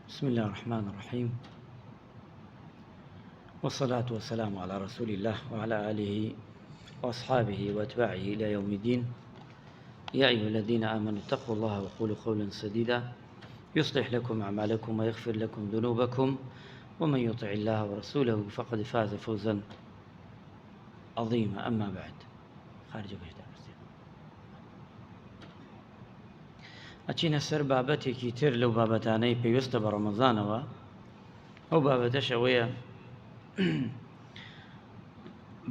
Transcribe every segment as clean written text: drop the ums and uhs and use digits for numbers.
بسم الله الرحمن الرحيم، والصلاة والسلام على رسول الله وعلى آله وأصحابه وأتباعه إلى يوم الدين. يا أيها الذين آمنوا اتقوا الله وقولوا قولا سديدا يصلح لكم أعمالكم ويغفر لكم ذنوبكم، ومن يطع الله ورسوله فقد فاز فوزا عظيما. أما بعد، ئەچینە سەر بابەتێکی تر لەو بابەتانەی پێویستە بە ڕەمەزانەوە. ئەو بابەتەش ئەوەیە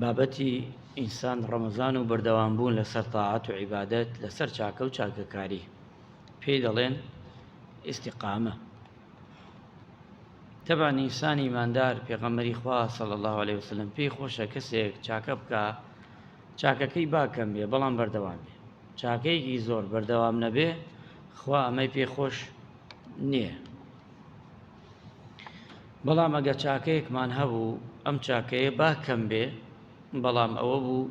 بابەتی ئینسان ڕەمەزان و بەردەوامبوون لەسەر تاعات و عیبادەت، لەسەر چاکە و چاکەکاری، پێی دەڵێن ئیستیقامە. تەبعاً ئینسانی ئیماندار پێغەمبەری خوا صلی الله علیه وسلم پێی خۆشە کەسێک چاکە بکە، چاکەکەی باکەم بێ بەڵام بەردەوام بێ. چاکەیەکی زۆر بەردەوام نەبێ، خوا ئەمەی پێی خۆش نییە. بەڵام ئەگە چاکەیەکمان هەبوو، ئەم چاکەیە باکەم بێ بەڵام ئەوە بوو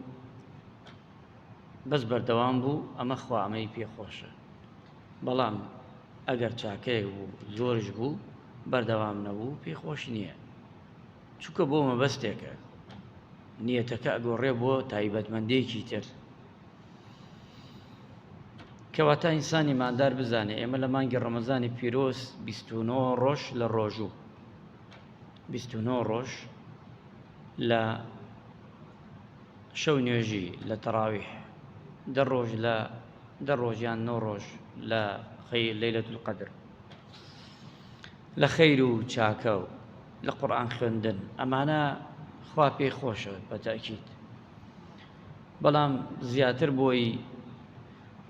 بەس بەردەوام بوو، ئەمە خوا ئەمەی پێ خۆشە. بەڵام ئەگەر چاکەیەک بوو زۆرش بوو بەردەوام نەبوو، پێی خۆش نییە، چونکە بۆ مەبەستێکە، نیەتەکە ئەگۆڕێ بۆ تایبەتمەندێکی تر. کەواتە ئینسانی مادار بزانێ ئێمە لە مانگی ڕەمەزانی پیرۆز 29 ڕۆژ لە ڕۆژوو، 29 ڕۆژ لە شەو نوێژی لە تەراویح، 10 ڕۆژ لە 10 ڕۆژیان 9 ڕۆژ لە لەیلەت القەدر، لە خەیر و چاکە و لە قورئان خوێندن. ئەمانە خوا پێی خۆشە بەتاکید، بەڵام زیاتر بۆی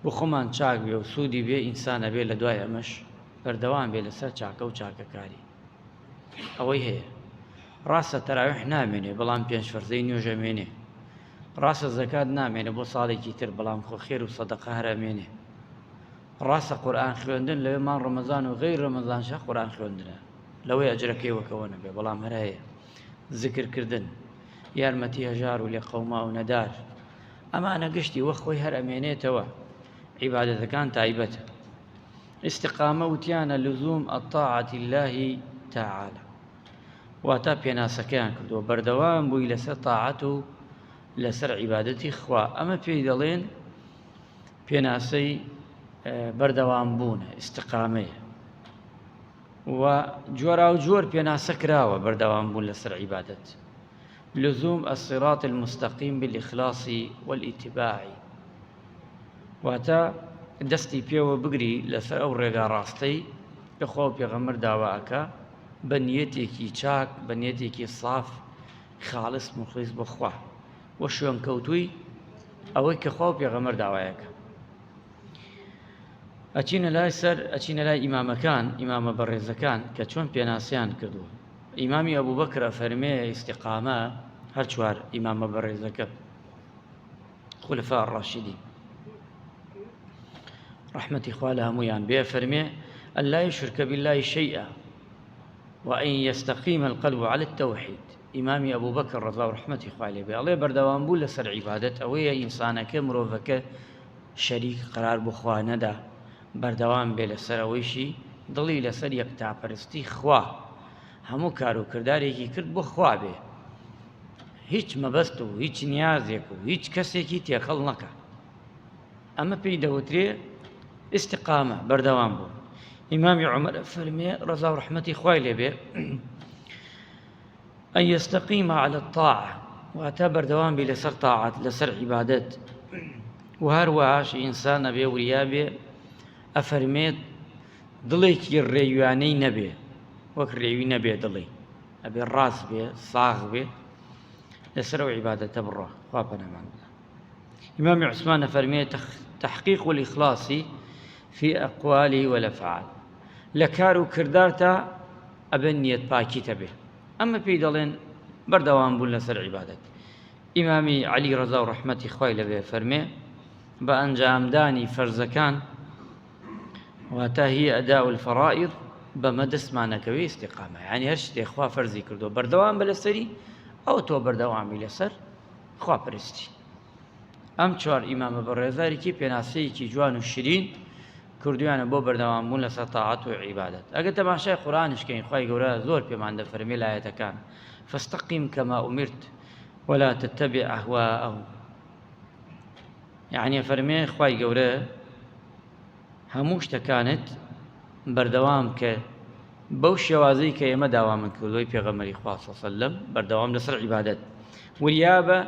بۆ خۆمان چاک بێ و سوودی بێ ئینسانە بێ لە دوای ئەمەش بەردەوام بێ لەسەر چاکە و چاکەکاری. ئەوەی هەیە ڕاستە تەراویح نامێنێ بەڵام پێنج فەرزەی نوێژەمێنێ، ڕاستە زەکات نامێنێ بۆ ساڵێکی تر بەڵام خۆ خێر و سەدەقە هەرەمێنێ، ڕاستە قورئان خوێندن لەوێ مانگ ڕەمەزان و غەیر ڕەمەزانشە قورئان خوێندنە، لەوەی ئەجرەکەی وەکەوە نەبێ، بەڵام هەر هەیە زیکرکردن، یارمەتی هەژار و لێ قەوما و نەدار، ئەمانە گشتی وە خۆی هەر ئەمێنێتەوە. عیبادەتەکان تایبەتە. ئیستیقامە وتیانە لزوم الطاعة الله تعالى، واتە پێناسەکەیان کردووە بەردەوام بووی لەسەر تاعەت و لەسەر عیبادەتی خوا. ئەمە پێی دەڵێن پێناسەی بەردەوام بوونە، ئیستیقامەیە. و جۆرا و جۆر پێناسە کراوە بەردەوام بوون لەسەر عیبادەت. لزوم الصراط المستقيم بالإخلاص والاتباع، واتە دەستی پێوە بگری لەسەر ئەو ڕێگا ڕاستەی کە خوا و پێغەمبەر داواکە، بە نیەتێکی چاک، بە نیەتێکی ساف، خاڵس مخلیص بۆ خوا، وە شوێن کەوتووی ئەوەی کە خوا و پێغەمبەر داوایەکە. ئەچینە لای ئیمامەکان، ئیمامە بەڕێزەکان کە چۆن پێناسیان کردووە. ئیمامی ئەبوبەکر فەرمێ ئیستیقامە هەر چوار ئیمامە بەڕێزەکە خولەفا ڕاشیدین رحمەتی خوا لە هەموویان بێ، فەرمێ أن لا يشرك بالله شيئا وأن يستقيم القلب على التوحيد. ئیمامی ئەبوبەکر ڕەضا و ڕەحمەتی خوا لێ بێ ئەڵێ بەردەوام بوو لەسەر عیبادەت ئەوەیە ئینسانەکە مرۆڤەکە شەریک قرار بۆ خوا نەدا، بەردەوام بێ لەسەر ئەوەیشی دڵی لەسەر یەکتاپەرستی خوا، هەموو کار و کردارێکی کرد بۆ خوا بێ، هیچ مەبەست و هیچ نیازێک و هیچ کەسێکی تێکەڵ نەکە. ئەمە پێی دەوترێ ئیستیقامە، بەردەوام بوو. ئیمامی عومەر فەرمێ ڕەضا و ڕەحمەتی خوای لێ بێ أن يستقيم على الطاعة، واتە بەردەوام بێ لەسەر تاعات، لەسەر عیبادەت. و هەروەهاش ئینسان ئەبێ وریا بێ، ئەفەرمێت دڵێکی ڕێویانەی نەبێ، وەک ڕێوی نەبێ دڵی، ئەبێ ڕاست بێ، ساغ بێ، لەسەر ئەو عیبادەتە بڕۆ. خوا پەنامان بدە. ئیمامی عوسمان ئەفەرمێت تحقيق الإخلاص في أقواله والأفعال، لكار وكردارتا أبن نيت باكي تبه. أما في دلين بردوان بول لسر عبادت. إمامي علي رضا ورحمتي خوي لبه فرمي بأنجام داني فرزكان، واتا هي أداء الفرائض بمدس معنى كوي استقامة، يعني هرشت إخوة فرزي كردو بردوان بلسري أو تو بردوان بلسر خوا برستي. ئەم چوار ئیمامە بەڕێزارێکی پێناسەیەکی جوان و شیرین کردویانە بۆ بەردەوامبوون لەسەر تاعات و عیبادەت. ئەگەر تەماشای قورئانیشکەین خوای گەورە زۆر پێمان دەفەرمێ لە ئایەتەکان فاستقیم کەما ئومرت ولا تتبع ئەهواءهم، یعنی فەرمێ خوای گەورە هەموو شتەکانت بەردەوام کە بەو شێوازەی کە ئێمە داوامن کردووی پێغەمبەری خوا صلی الله علیه وسلم بەردەوام لەسەر عیبادەت، وریابە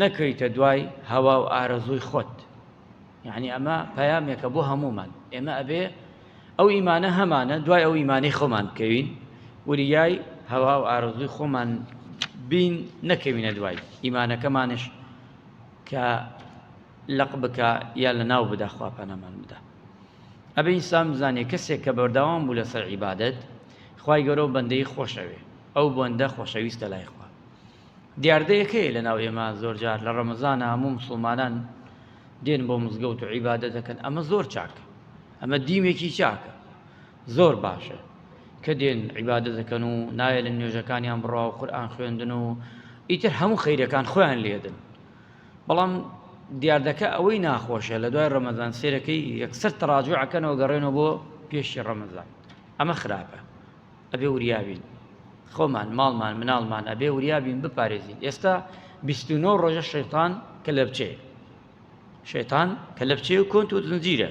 نەکەیتە دوای هەوا و ئارەزووی خۆت. یعنی ئەمە پەیامێکە بۆ هەمومان، ئێمە ئەبێ ئەو ئیمانە هەمانە دوای ئەو ئیمانەی خۆمان بکەوین، وریای هەوا و ئارەزووی خۆمان بین نەکەوینە دوای ئیمانەکەمانش کە لەق بکە یا لە ناو بدا خوا پەنامان بدا. ئەبێ ئینسان بزانێ کەسێک کە بەردەوام بوو لەسەر عیبادەت خوای گەورە و بەندەی خۆشەوێ، ئەو بەندە خۆشەویستە لای خوا. دیاردەیەکەیە لە ناو ئێمە زۆر جار لە ڕەمەزانە هەموو مسڵمانان دێن بۆ مزگەوت و عیبادەت دەکەن، ئەمە زۆر چاکە، ئەمە دیمێکی چاکە زۆر باشە کە دێن عیبادەت دەکەن و نایە لە نوێژەکانیان بڕوا و قورئان خوێندن و ئیتر هەموو خەیرەکان خۆیان لێدن. بەڵام دیاردەکە ئەوەی ناخۆشە لە دوای ڕەمەزان سێرەکەی یەکسەر تەڕاجوعەکەنەوە گەڕێنەوە بۆ پێشی ڕەمەزان، ئەمە خراپە. ئەبێ وریابین خۆمان ماڵمان مناڵمان ئەبێ وریابین بپارێزین. ئێستا 29 ڕۆژە شەیطان کە لە بچێ، شەیطان کە لە بچێ و کۆنت و زنجیرە،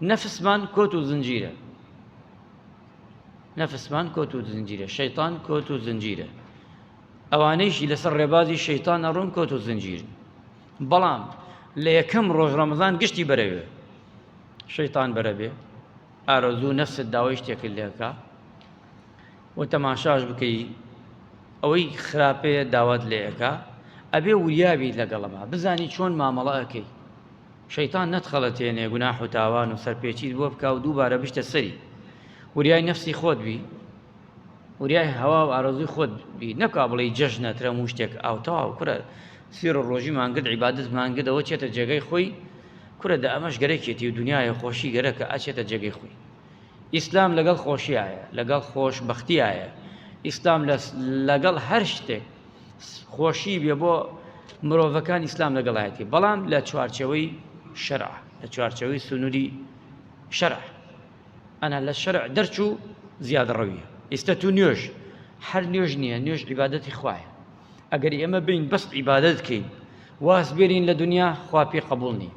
نەفسمان کۆت و زنجیرە، نەفسمان کۆت و زنجیرە، شەیطان کۆت و زنجیرە، ئەوانەیشی لەسەر ڕێبازی شەیطان ئەڕۆن کۆت و زنجیر. بەڵام لە یەکەم ڕۆژ ڕەمەزان گشتی بەرەوێ شەیطان بەرەبێ، ئارەزوو نەفست داوای شتێکت لێکا و تەماشاش بکەی ئەوەی خراپەیە داوات لێەکە، ئەبێ وریابی لەگەڵەما بزانی چۆن مامەڵە ئەەکەی. شەیطان نەتخەڵەتێنێ گوناح و تاوان و سەرپێچیت بۆ بکە و دووبارە بشتە سەری. وریای نەفسی خۆت بی، وریای هەوا و ئارەزووی خۆت بی، نەکا بڵێ جەژنە ترە هەموو شتێک ئاوتەواو کورە سیر ڕۆژی مانگرد عیبادەت مانگرد ئەوە چێتە جێگەی خۆی کورە دە ئەمەش گەرەکێتی و دنیای خۆشی گەرەکە ئەچێتە جێگەی خۆی. ئیسلام لەگەڵ خۆشیایە، لەگەڵ خۆشبەختیایە، ئیسلام لەگەڵ هەر شتێک خۆشی بێ بۆ مرۆڤەکان ئیسلام لەگەڵایەتی، بەڵام لە چوارچەوەی شەرع، لە چوارچەوەی سنووری شەرع. ئەنا لە شەرع دەرچوو زیادە ڕەویە. ئێستا تو نوێژ هەر نوێژ نییە، نوێژ عیبادەتی خوایە. ئەگەر ئێمە بین بەس عیبادەت بکەین واز بێرین لە دنیا خوا پێ قبوڵ نییە،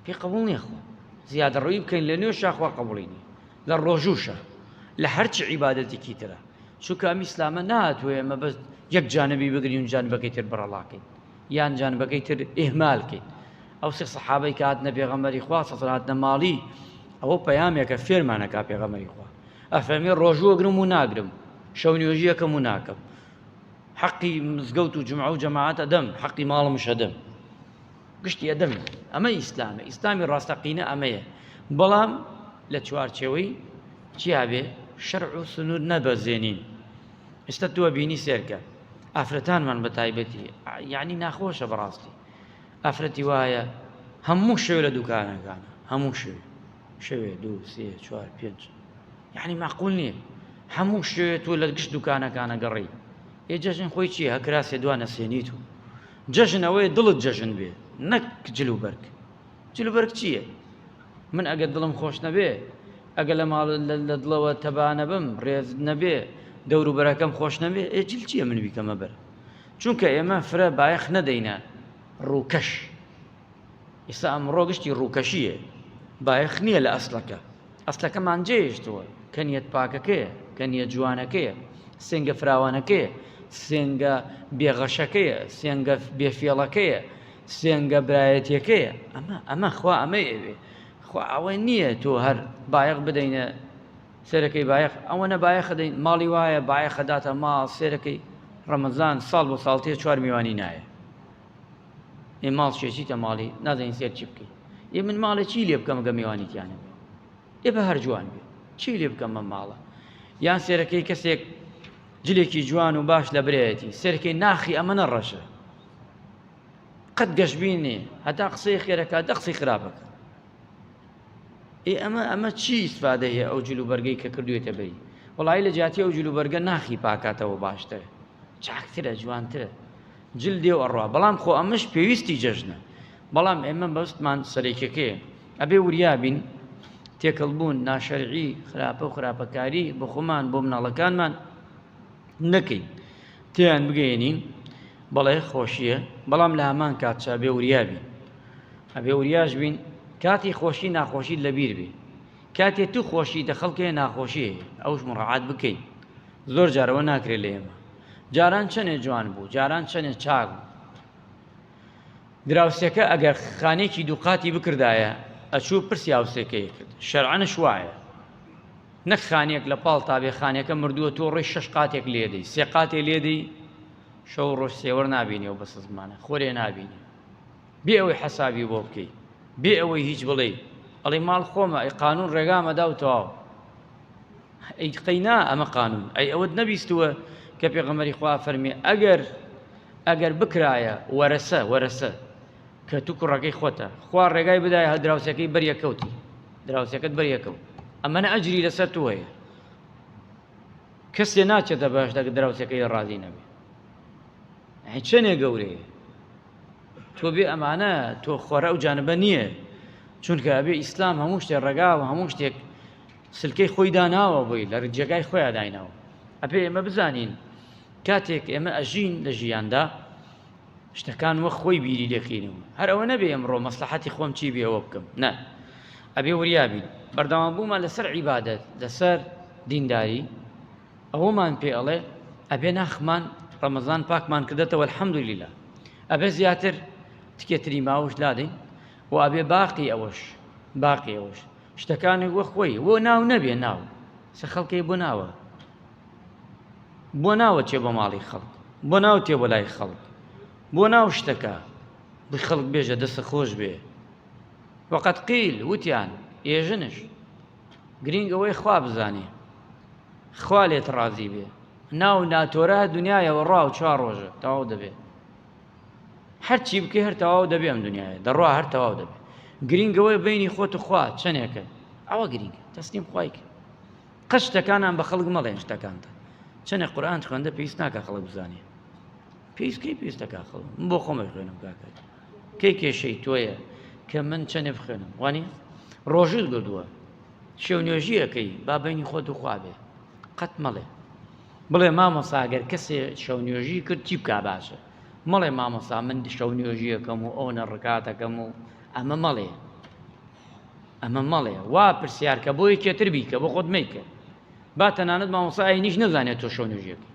پێ قبوڵ نییە. خوا زیادە ڕەوی بکەین لە نوێژە خوا قبوڵی نییە، لە ڕۆژوشە لە هەرچی عیبادەتێکی ترە. چونکە ئەم ئیسلامە نهاتووە ئێمە بەس یەک جانبی بگرین و جانبەکەی تر بڕەڵاکەین یان جانبەکەی تر ئیهمالکەین. ئەو سێ سەحابەی کە هاتنە پێغەمبەری خوا سەڵ هاتنە ماڵی، ئەوە پەیامێکە فێرمانەکا پێغەمبەری خوا، ئەفەرمێ ڕۆژوو ئەگرم و ناگرم، شەو نوێژی یەکەم و ناکەم، حەقی مزگەوت و جومعە و جەماعەت ئەدەم، حەقی ماڵمش ئەدەم، گشتی ئەدەم. ئەمە ئیسلامە، ئیسلامی ڕاستەقینە ئەمەیە. بەڵام لە چوارچێوەی چیا بێ شەرع و سنوور نەبەزێنین. ئێستا تۆ بینی سێرکە ئافرەتانمان بە تایبەتی یعنی ناخۆشە بەڕاستی، ئافرەتی وایە هەموو شەوێ لە دوکانەکانە، هەموو شەوێ 2 3 4 5 یعنی معقول نییە هەموو شەوێ تۆ لە گشت دوکانەکانە گەڕی. ئێ جەژن خۆی چییە؟ هەکراسێ دوانە سێنیت و جەژن ئەوەیە دڵت جەژن بێ، نەک جلوبەرگ. جلوبەرگ چییە؟ من ئەگەر دڵم خۆش نەبێ، ئەگەر لە ماڵ لە دڵەوە تەبانە بم، ڕێز نەبێ، دەوروبەرەکەم خۆش نەبێ، ئێجل چییە من بیکەمە بەر؟ چونکە ئێمە فرە بایەخ نەدەینە ڕووکەش. ئێستا ئەمڕۆ گشتی ڕووکەشیە، بایەخ نییە لە ئەسڵەکە. ئەسڵەکەمان جێهێشتووە کە نیەت پاکەکەیە، کە نیەت جوانەکەیە، سێنگە فراوانەکەیە، سێنگە بێغەشەکەیە، سێنگە بێفێڵەکەیە، سێنگە برایەتیەکەیە. ئەمە خوا ئەمەی ئەوێ، خوا ئەوە نییە تۆ هەر بایەخ بدەینە سێرەکەی بایەخ. ئەوەنە بایەخ دەین ماڵی وایە بایەخ داتە ماڵ سێرەکەی ڕەمەزان ساڵ بۆ ساڵتێ 4 میوانی نایە. ئێ ماڵ شێچیتە ماڵی نازانین سێر چی بکەین. ئێ من ماڵێ چی لێ بکەم گە میوانیتیانە بێ؟ ئێ بە هەر جوان بێ چی لێ بکەم من ماڵە؟ یان سێرەکەی کەسێک جلێکی جوان و باش لە برایەتی، سێرەکەی ناخی ئەمە نەڕەشە، قەت گەشببینێ هەتا قسەی خێرەکە دە قسەی خراپەکە. ئەمە چی ئیسفادە هەیە ئەو جلوبەرگەی کە کردوێتە بەری؟ وەڵی لە جیاتی ئەو جلوبەرگە ناخی پاکاتەوە باشترە، چاکترە، جوانترە، جلدێ و ئەڕوا. بەڵام خۆ ئەمەش پێویستی جەژنە. بەڵام ئێمە بەستمان سەرێکەکەیە، ئەبێ وریابین تێکەڵبوون ناشەرعی خراپە و خراپەکاری بۆ خۆمان بۆ مناڵەکانمان نەکەین تیان بگەێنین بەڵێ خۆشیە بەڵام لە هەمان کاتچە بێ وریابین ئەبێ وریاش بین کاتی خۆشی ناخۆشیت لەبیر بێ کاتێ تو خۆشی دە خەڵکێ ناخۆشیە ئەوش مڕعات بکەین زۆر جارەوە ناکرێت لە ئێمە جاران چەنێ جوان بوو جاران چەنێ چاک بوو دراوسێکە ئەگەر خانێکی دووقاتی بکردایە ئەچوو پرسی هاوسێکەیە کرد شەرعەنش وایە نەک خانێک لە پاڵ تابێ خانەکە مردووە تۆ ڕێی 6 قاتێک لێدەی 3 قاتێ لێدەی شەو ڕۆژ سێوەر نابینیەوە بەس زمانە خۆرێ نابینی بێ ئەوەی حەسابی بۆ بکەی بێ ئەوەی هیچ بڵێ ئەڵێ ماڵ خۆمە ئەی قانون ڕێگامەدا و تەواو ئەی قەینا ئەمە قانون ئەی ئەوەت نەبیستووە کە پێغەمبەری خوا فەرمێ ئەگەر بکرایە وەرەسە کە تو کوڕەکەی خۆتە خوا ڕێگای بدایە هە دراوسەکەی بەریەکەوتی دراوسەکەت بەریەکەوت ئەمەنە ئەجری لەسەر تو هەیە کەسێ ناچێتە باش دەگە دراوسەکەی ڕازی نەبێ چەنێ گەورەیە تۆ بێ ئەمانە تۆ خۆرە ئەو جانبە نییە چونکە ئەبێ ئیسلام هەموو شتێک ڕێگاوە هەموو شتێک سلکەی خۆی داناوە بۆی لە جێگای خۆیان دایناوە ئەبێ ئێمە بزانین کاتێک ئێمە ئەژین لە ژیاندا شتەکان وەک خۆی بیری دەکەینەوە هەر ئەوە نەبێ ئەمڕۆ مەسلحەتی خۆم چی بێ ئەوە بکەم نە ئەبێ وریابین بەردەوام بوومان لەسەر عیبادەت لەسەر دینداری ئەوەمان پێ ئەڵێ ئەبێ ناخمان ڕەمەزان پاکمان کردێتەوە الحەمدولیلا ئەبێ زیاتر تکێتری ماوەش لادەین و ئەبێ باقی ئەوەش شتەکانی وە خۆی وە ناو نەبێ ناو سە خەڵکەی بۆ ناوە چێ بە ماڵی خەڵک بۆ ناو تێ بۆ لای خەڵک بۆ ناو شتەکە خەڵک بێژە دەستە خۆش بێ وەقەت قیل وتیان ئێژنش گرنگەوەی خوا بزانێ خوا لێت ڕازی بێ ناو ناتۆرە دنیایەوە ڕاو 4 ڕۆژە تەواو دەبێ هەرچی بکەی هەر تەواو دەبێ ئەم دنیاە دەڕوا هەر تەواو دەبێ گرنگەوەی بینی خۆت و خوا چەندێکە ئەوە گرنگە تەسلیم خوای کە قەت شتەکانان بە خەڵک مەڵێن شتەکانتە چەندێک قورئان خوێندە پێویست ناکە خەڵک بزانێ پێویستەکە خەڵک من بۆ خۆمە خوێنم کاکە کەی کێشەی تۆیە کە من چەندێ بخوێنم وانێ ڕۆژت گردووە شێو نوێژیەکەی با بینی خۆت و خوا بێ قەت مەڵێ بڵێ مامۆستا ئەگەر کەسێ شەو نوێژی کرد چی بکا باشە مەڵێ مامۆستا من شەو نوێژیەکەم و ئەو نەڕکاتەکەم و ئەمە مەڵێ وا پرسیارکە بۆ یەکێتر بیکە بۆ خۆت مەیکە با تەنانەت مامۆستا ئاینیش نەزانێت تۆ شەو نوێژیەکە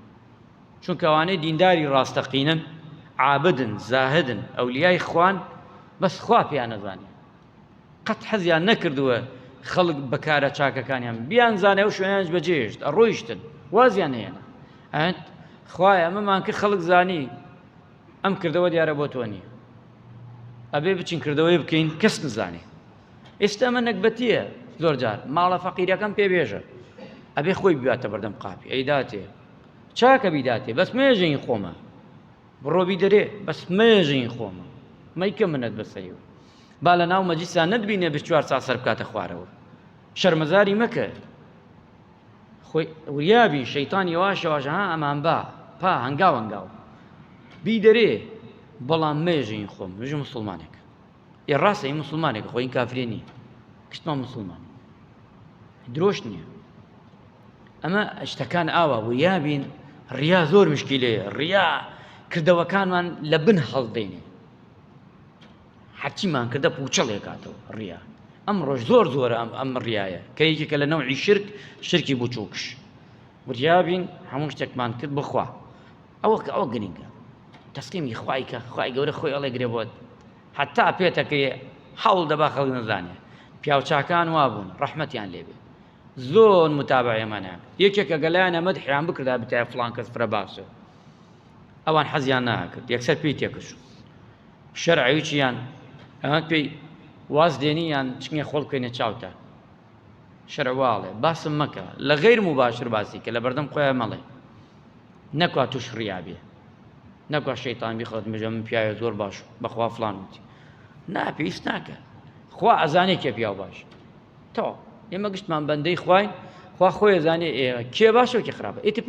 چونکە ئەوانەی دینداری ڕاستەقینن عابدن زاهدن ئەولیای خوان بەس خوا پێیان نەزانێ قەت حەزیان نەکردووە خەڵک بەکارە چاکەکانیان بیان زانێ و شوێنیانش بەجێهێشت ڕۆیشتن وازیان هێنا ئەنت خوایە ئەمەمان کرد خەڵک زانی ئەم کردەوە دیارە بۆ تۆ نییە ئەبێ بچین کردەوەی بکەین کەس نزانێ ئێستا ئەمە نەکبەتیە زۆر جار ماڵە فەقیرەکەم پێبێژە ئەبێ خۆی بباتە بەردەم قاپی ئەیداتێ چاکە بیداتێ بەس مێژەین خۆمە بڕۆبی دەرێ بەس مێژەین خۆمە مەیکە منەت بەسەریەوە با لە ناو مەجلیسان نەتبینێ 24 ساعت سەر بکاتە خوارەوە شەرمەزاری مەکە خۆی وریابی شەیتان یەواشەواشە ها ئەمان پا هەنگاو بی دەرێ بەڵام مێژەین خۆم مێژە موسڵمانێک ڕاستە ئەی موسڵمانێک خۆی کافرێ نییە کشتمان موسڵمان درۆش نییە ئەمە شتەکان ئاوا وریابین ڕیا زۆر مشکیلەیە ڕیا کردەوەکانمان لە بن هەڵدەینێ هەرچیمان کردە پوچەڵێ کاتەوە ڕیا ئەم ڕۆژ زۆر ئەم ڕیایە کە یەکێکە لە نەوعی شرکی بچووکش وریابین هەموو شتێکمان کرد بخوا ئەوە گرنگە تەسلیمی خوای کە خوای گەورە خۆی ئەڵێ گرێ بۆت حتا پێتەکەی هەوڵ دەبا خەڵک نەزانێ پیاوچاکان وابوون ڕەحمەتیان لێبێ زۆر متابعەمانیان یەکێکە گەلایەنە مەدحیان بکردا بتایە فڵان کەس فرە باشە ئەوان حەزیان ناکرد یەکسەر پێی تێکش شەرعی چیان ئەوان پێی واز دێنیان چنگە خۆڵ بکەینە چاوتە شەرعواڵێ باسم مەکە لە غەیر مباشر باسی کە لە بەردەم خۆیان مەڵێ نەکوا توش ڕیابێ نەکوا شەیتان بیخۆت مژە من پیاوە زۆر باش بەخوا فڵان وتی پێویست ناکە خوا ئەزانێ کێ پیاو باش تەواو ئێمە گشتمان بەندەی خوین خوا خۆی ئەزانێ ئێمە کێ باشە و کێ خراپە ئیتر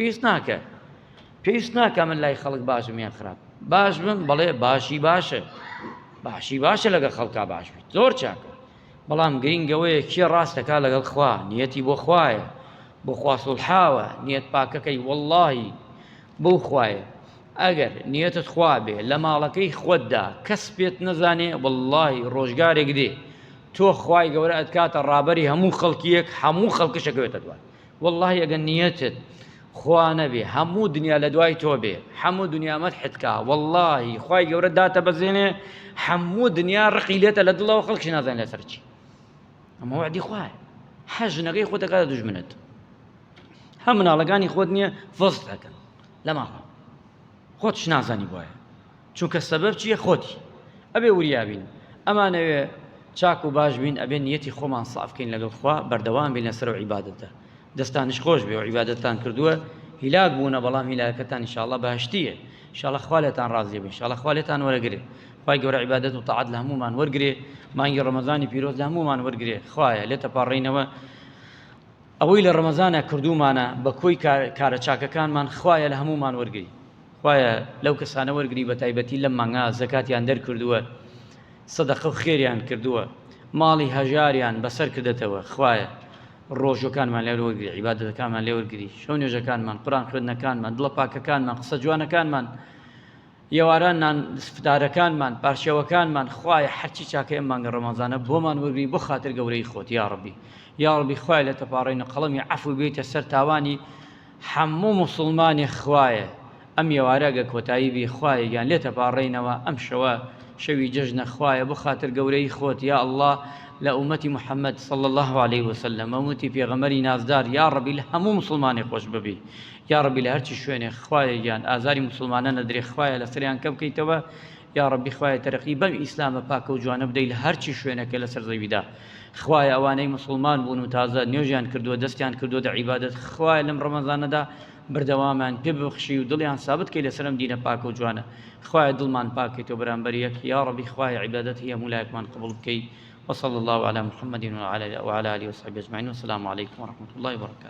پێویست ناکە من لای خەڵک باشم یان خراپ باش بم بەڵێ باشی باشە لەگە خەڵکا باش بیت زۆر چاکە بەڵام گرنگەوەیە کێ ڕاستەکا لەگەڵ خوا نیەتی بۆ خوایە بۆ خوا سوڵحاوە نیەت پاکەکەی وەڵڵاهی بەو خوایە ئەگەر نیەتت خوا بێ لە ماڵەکەی خۆتدا کەس پێت نەزانێ وەڵڵاهی ڕۆژگارێک دێ تۆ خوای گەورە ئەتکاتە ڕابەری هەموو خەڵکیەک هەموو خەڵکشەکەوێتە دوای وەڵڵاهی ئەگەر نیەتت خوا نەبێ هەموو دنیا لە دوای تۆ بێ هەموو دنیا مەدحتکا وەڵڵاهی خوای گەورە داتەبەزێنێ هەموو دنیا ڕقی لێتە لە دڵەوە خەڵکیش نازانێت لەسەر چی ئەمە وعدی خوایە حەژنەکەی خۆت دەکاتە دوژمنت هەم مناڵەکانی خۆت نییە فەست دەکەن لە ماڵە خۆتش نازانی بۆیە چونکە سەبەب چییە خۆتی ئەبێ وریابین ئەمانەوێ چاک و باش بین ئەبێ نیەتی خۆمان سافکەین لەگەڵ خوا بەردەوام بین لەسەر و عیبادەتە دەستانش خۆش بێ و عیبادەتتان کردووە هیلاک بوونە بەڵام هیلاکەتان ئینشاءڵڵا بەهەشتیە ئینشاءڵڵا خوا لێتان ڕازی بێ ئینشاءڵڵا خوا لێتان وەرەگرێ خوای گەورە عیبادەت و تاعەت لە هەموومان وەرگرێ مانگی ڕەمەزانی پیرۆز لە هەموومان وەرگرێ خوایە لێتە پاڕێینەوە ئەوەی لە ڕەمەزانە کردومانە بە کۆی کارە چاکەکانمان خوایە لە هەموومان وەرگری خوایە لەو کەسانە وەرگری بە تایبەتی لەم مانگا زەکاتیان دەرکردووە سەدەقە و خێریان کردووە ماڵی هەژاریان بەسەر کردێتەوە خوایە ڕۆژەکانمان لێ وەرگری عیبادەتەکانمان لێ وەرگری شەو نوێژەکانمان قورئان خوێندنەکانمان دڵە پاکەکانمان قسە جوانەکانمان ئێواران نانفتارەکانمان پارچەوەکانمان خوایە هەرچی چاکە ئەم مانگە ڕەمەزانە بۆمان وەرگری بۆ خاتر گەورەی خۆت یا ڕەبی یا ڕەبی خوایە لە تەپاڕێنە قەڵەمی عەفو بێتە سەر تاوانی هەموو موسڵمانی خوایە ئەم ئێوارەگە کۆتایی بی خوایە یان لێتە پاڕێنەوە ئەم شەوە شەوی جەژنە خوایە بۆ خاتر گەورەی خۆت یا ئەڵڵا لە ئومەتی محەممەد صلی الله عليه وسلم ئەومەتی پێغەمەری نازدار یا ڕەبی لە هەموو مسلمانی خۆش ببی یا ڕەبی لە هەرچی شوێنێ خوایە گیان ئازاری مسلمانە نەدرێ خوایە لە سەریان کە بکەیتەوە یا ڕەبی خوایە تەرەقی بەم ئیسلامە پاکە و جوانە بدەی لە هەرچی شوێنەکە لەسەر زەویدا خوایە ئەوانەی مسلمان بوون و تازە نوێژیان کردووە دەستیان کردووە دە عیبادەت خوایە لەم ڕەمەزانەدا بردەوامان پێ ببەخشی و دڵیان سابت کەی لەسەرم دینە پاکە و جوانە خوایە دڵمان پاکەیتەوە بەرامبەر یەک یا ڕەبی خوایە عیبادەت هەیە مولایەکمان قبول بکەی وصلى الله على محمد وعلى آله وصحبه أجمعين والسلام عليكم ورحمة الله وبركاته